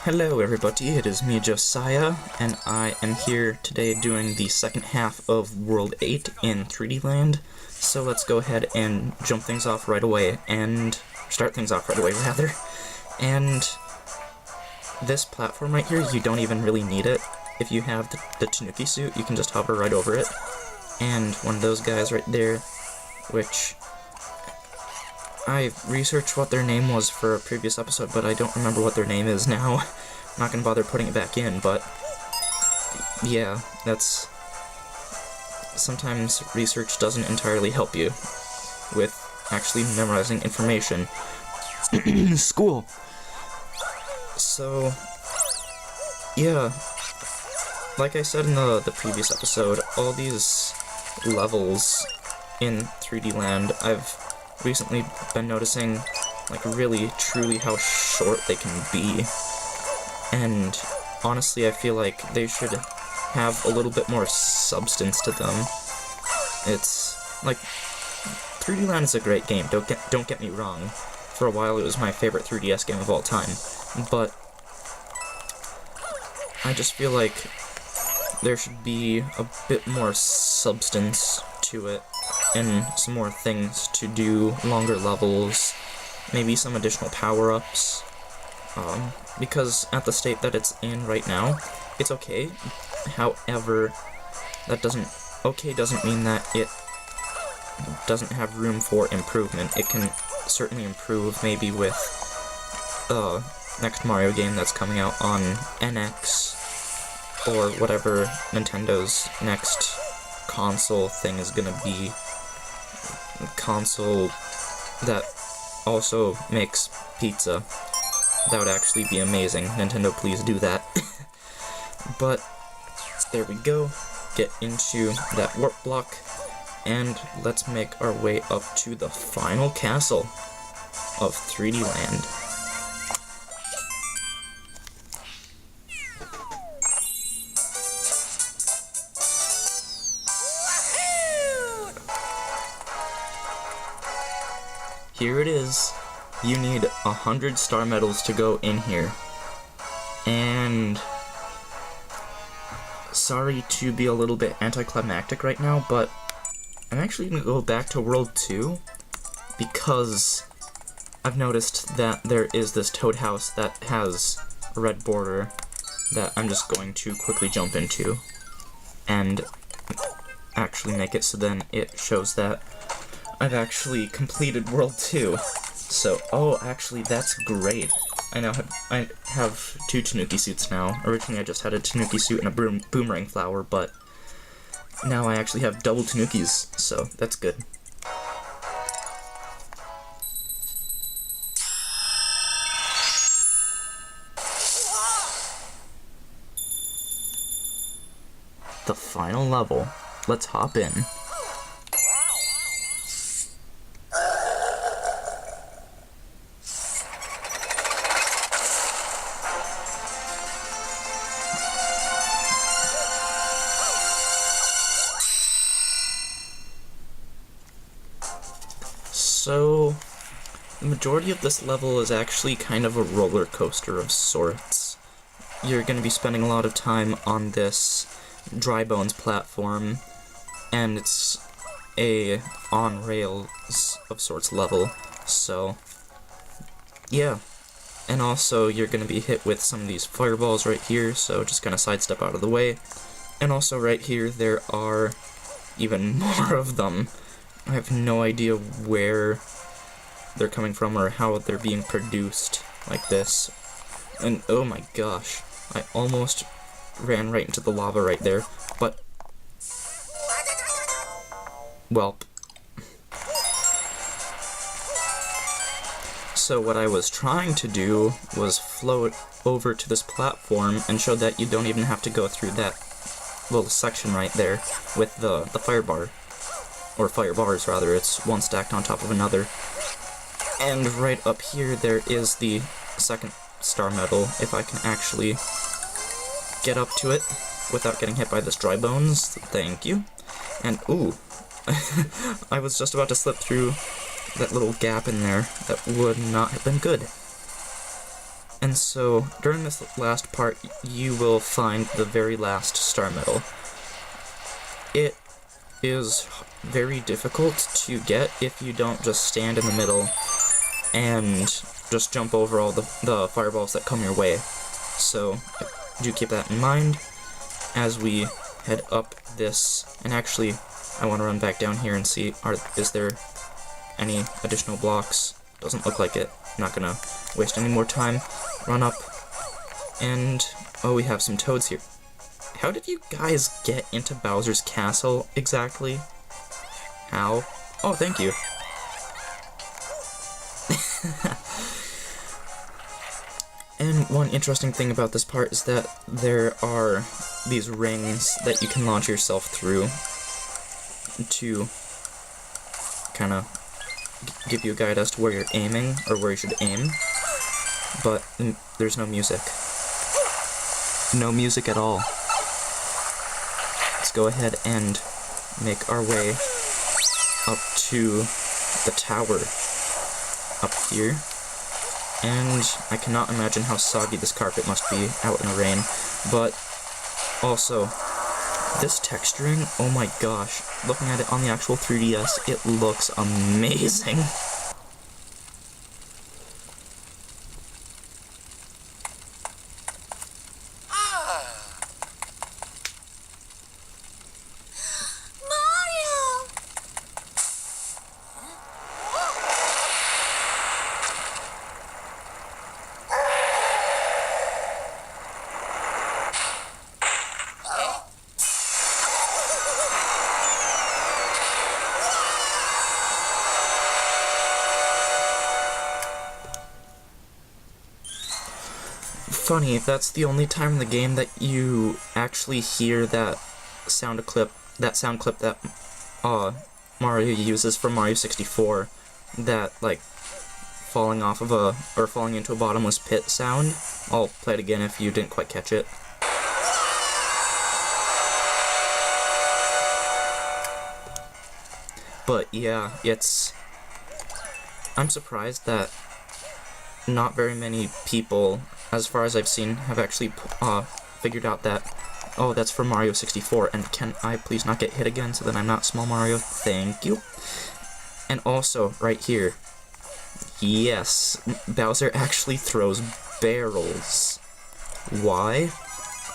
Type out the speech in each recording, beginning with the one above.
Hello everybody, it is me, Josiah, and I am here today doing the second half of World 8 in 3D Land. So let's go ahead and jump things off right away, and start things off right away, rather. And this platform right here, you don't even really need it. If you have the Tanuki suit, you can just hover right over it. And one of those guys right there, which I researched what their name was for a previous episode, but I don't remember what their name is now. I'm not gonna bother putting it back in, but yeah, that's... Sometimes research doesn't entirely help you with actually memorizing information. School! So, yeah, like I said in the previous episode, all these levels in 3D Land, I've recently been noticing, like, really, truly how short they can be. And honestly, I feel like they should have a little bit more substance to them. It's, like, 3D Land is a great game, don't get me wrong. For a while it was my favorite 3DS game of all time. But I just feel like there should be a bit more substance to it, and some more things to do, longer levels, maybe some additional power-ups, because at the state that it's in right now, it's okay. However, okay doesn't mean that it doesn't have room for improvement. It can certainly improve, maybe with next Mario game that's coming out on NX, or whatever Nintendo's next console thing is gonna be. Console that also makes pizza. That would actually be amazing. Nintendo, please do that. But there we go. Get into that warp block, and let's make our way up to the final castle of 3D Land. Here it is. You need 100 star medals to go in here. And sorry to be a little bit anticlimactic right now, but I'm actually going to go back to World 2 because I've noticed that there is this Toad House that has a red border that I'm just going to quickly jump into and actually make it so then it shows that I've actually completed World 2. So, oh, actually, that's great. I have two Tanuki suits now. Originally, I just had a Tanuki suit and a boomerang flower, but now I actually have double Tanukis, so that's good. The final level. Let's hop in. So, the majority of this level is actually kind of a roller coaster of sorts. You're going to be spending a lot of time on this dry bones platform, and it's a on-rails of sorts level, so yeah. And also, you're going to be hit with some of these fireballs right here, so just kind of sidestep out of the way. And also right here, there are even more of them. I have no idea where they're coming from or how they're being produced like this. And oh my gosh, I almost ran right into the lava right there, but well. So what I was trying to do was float over to this platform and show that you don't even have to go through that little section right there with the fire bar. Or fire bars, rather. It's one stacked on top of another. And right up here, there is the second star medal, if I can actually get up to it without getting hit by this dry bones. Thank you. And, ooh, I was just about to slip through that little gap in there. That would not have been good. And so, during this last part, you will find the very last star medal. It is very difficult to get if you don't just stand in the middle and just jump over all the fireballs that come your way. So, do keep that in mind as we head up this. And actually, I want to run back down here and see, is there any additional blocks? Doesn't look like it. I'm not gonna waste any more time. Run up, and oh, we have some toads here. How did you guys get into Bowser's castle exactly? How? Oh, thank you. And one interesting thing about this part is that there are these rings that you can launch yourself through to kind of give you a guide as to where you're aiming, or where you should aim. But there's no music. No music at all. Let's go ahead and make our way up to the tower up here. And I cannot imagine how soggy this carpet must be out in the rain. But also, this texturing, oh my gosh, looking at it on the actual 3DS, it looks amazing. Funny, that's the only time in the game that you actually hear that sound clip that Mario uses from Mario 64, that like falling off of or falling into a bottomless pit sound. I'll play it again if you didn't quite catch it. But yeah, I'm surprised that not very many people, as far as I've seen, have actually figured out that, oh, that's from Mario 64, and can I please not get hit again so that I'm not Small Mario? Thank you. And also, right here, yes, Bowser actually throws barrels. Why?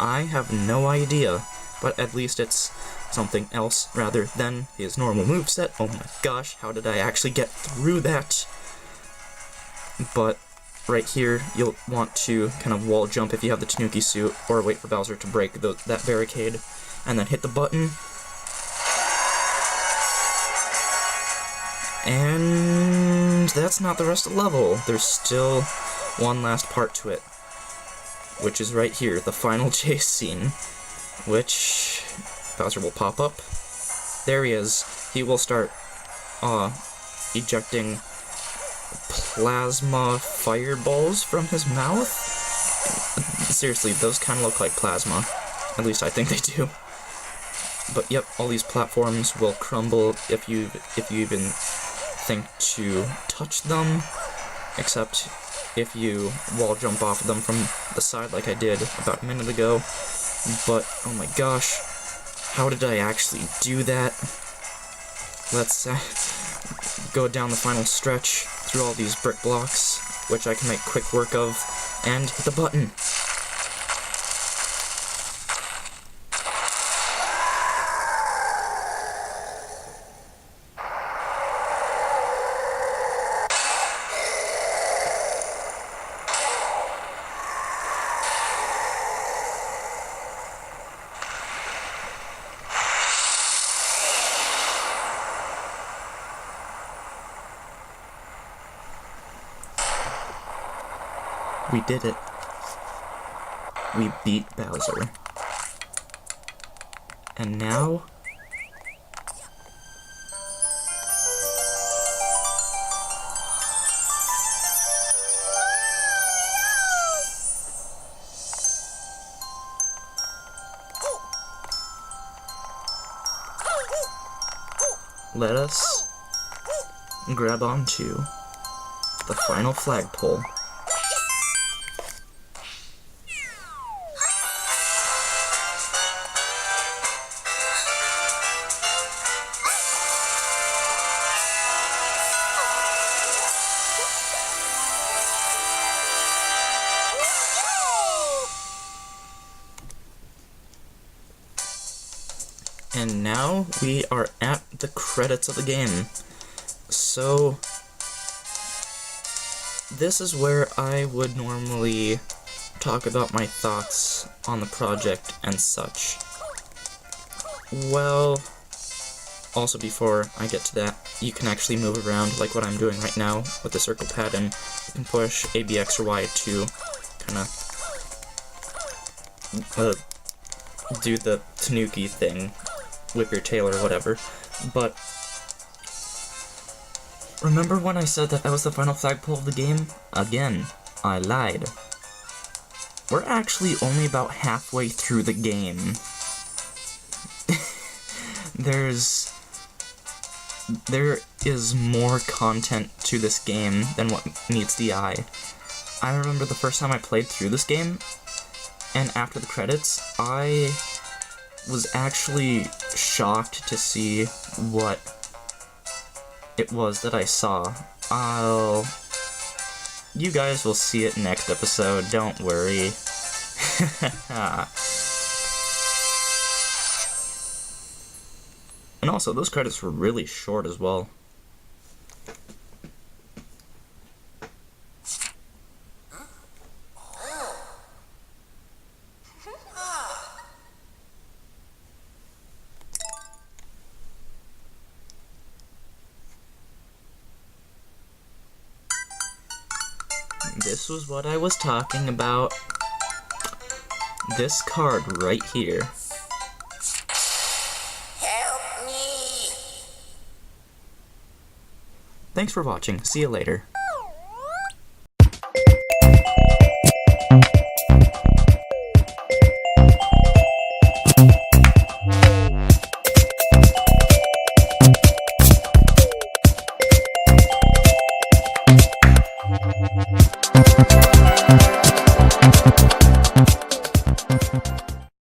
I have no idea, but at least it's something else rather than his normal moveset. Oh my gosh, how did I actually get through that? But right here, you'll want to kind of wall jump if you have the Tanuki suit, or wait for Bowser to break that barricade, and then hit the button. And that's not the rest of the level. There's still one last part to it, which is right here, the final chase scene, which Bowser will pop up. There he is. He will start ejecting plasma fireballs from his mouth. Seriously, those kind of look like plasma. At least I think they do. But yep, all these platforms will crumble if you even think to touch them, except if you wall jump off of them from the side like I did about a minute ago. But oh my gosh, how did I actually do that? Let's go down the final stretch through all these brick blocks, which I can make quick work of, and hit the button. We did it. We beat Bowser. And now... let us grab onto the final flagpole. And now we are at the credits of the game. So, this is where I would normally talk about my thoughts on the project and such. Well, also before I get to that, you can actually move around like what I'm doing right now with the circle pad, and you can push A, B, X, or Y to kind of do the tanuki thing, whip your tail or whatever. But remember when I said that that was the final flagpole of the game? Again, I lied. We're actually only about halfway through the game. There is more content to this game than what meets the eye. I remember the first time I played through this game, and after the credits, I was actually shocked to see what it was that I saw. You guys will see it next episode, don't worry. And also, those credits were really short as well. This was what I was talking about. This card right here. Help me! Thanks for watching. See you later.